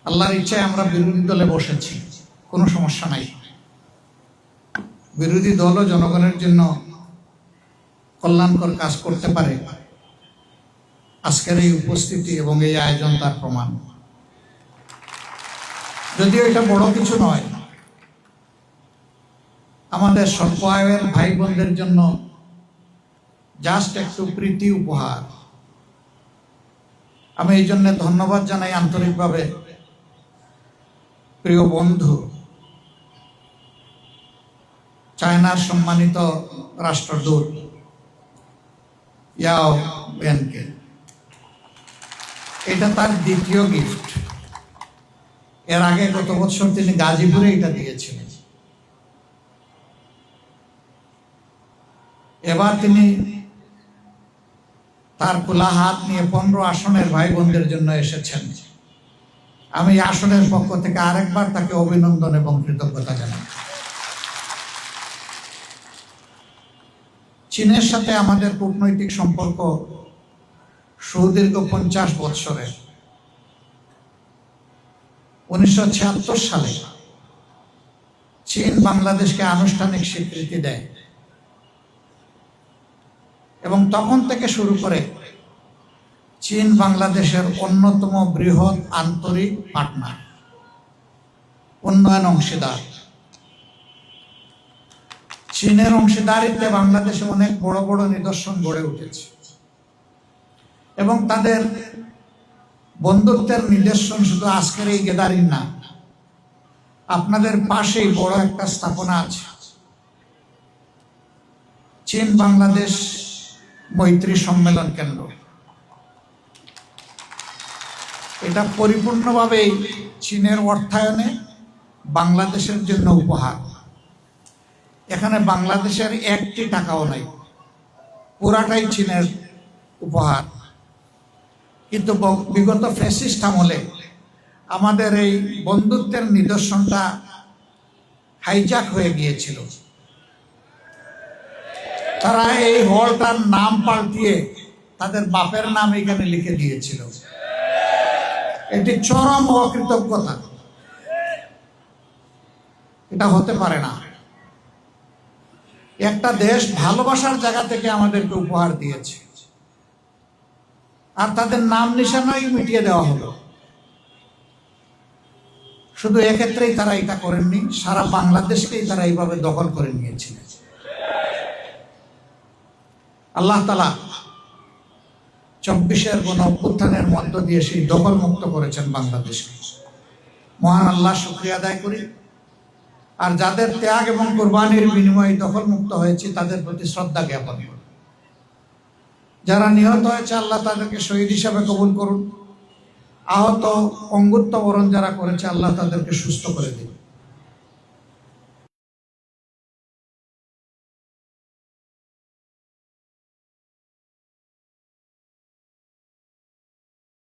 আল্লাহর ইচ্ছায় আমরা বিরোধী দলে বসেছি, কোনো সমস্যা নাই। বিরোধী দলও জনগণের জন্য কল্যাণকর কাজ করতে পারে। আজকের এই উপস্থিতি এবং এই আয়োজন তার প্রমাণ। যদিও এটা বড় কিছু নয়, আমাদের স্বল্প আয়ের ভাই বোনদের জন্য জাস্ট একটু প্রীতি উপহার। আমি এই জন্য ধন্যবাদ জানাই আন্তরিকভাবে প্রিয় বন্ধু চায়নার সম্মানিত রাষ্ট্রদূত ইয়াও ওয়েনকে। এটা তার দ্বিতীয় গিফট। এর আগে গত বছর তিনি গাজীপুরে এটা দিয়েছিলেন। এবার তিনি তার খোলা হাত নিয়ে 15 আসনের ভাই বোনদের জন্য এসেছেন। আমি আসনের পক্ষ থেকে আরেকবার তাকে অভিনন্দন এবং কৃতজ্ঞতা জানাই। চীনের সাথে আমাদের কূটনৈতিক সম্পর্ক সুদীর্ঘ 50 বৎসরের। 1976 সালে চীন বাংলাদেশকে আনুষ্ঠানিক স্বীকৃতি দেয় এবং তখন থেকে শুরু করে চীন বাংলাদেশের অন্যতম বৃহৎ আন্তরিক পার্টনার, উন্নয়ন অংশীদার। চীনের অংশীদারিত্বে বাংলাদেশে অনেক বড় বড় নিদর্শন গড়ে উঠেছে এবং তাদের বন্ধুত্বের নিদর্শন শুধু আজকের এই গ্যাদারিং না, আপনাদের পাশেই বড় একটা স্থাপনা আছে, চীন বাংলাদেশ মৈত্রী সম্মেলন কেন্দ্র। এটা পরিপূর্ণভাবেই চীনের অর্থায়নে বাংলাদেশের জন্য উপহার। এখানে বাংলাদেশের একটি টাকাও নাই, পুরাটাই চীনের উপহার। কিন্তু বিগত ফ্যাসিস্ট আমলে আমাদের এই বন্ধুত্বের নিদর্শনটা হাইজ্যাক হয়ে গিয়েছিল। তারা এই হলটার নাম পাল্টিয়ে তাদের বাপের নাম এখানে লিখে দিয়েছিল। এটি চরম অকৃতজ্ঞতা। এটা হতে পারে না। একটা দেশ ভালোবাসার জায়গা থেকে আমাদেরকে উপহার দিয়েছে, আর তাদের নাম নিশানাই মিটিয়ে দেওয়া হলো। শুধু এক্ষেত্রেই তারা এটা করেননি, সারা বাংলাদেশকেই তারা এইভাবে দখল করে নিয়েছিলেন। আল্লাহ তাআলা 24-এর গণ অভ্যুত্থানের মধ্য দিয়ে সেই দখল মুক্ত করেছেন বাংলাদেশকে। মহান আল্লাহ শুকরিয়া আদায় করি। আর যাদের ত্যাগ এবং কোরবানির বিনিময়ে দখল মুক্ত হয়েছে তাদের প্রতি শ্রদ্ধা জ্ঞাপন করি। যারা নিহত হয়েছে আল্লাহ তাদেরকে শহীদ হিসাবে কবুল করুন। আহত অঙ্গুত্ব বরণ যারা করেছে আল্লাহ তাদেরকে সুস্থ করে দিন।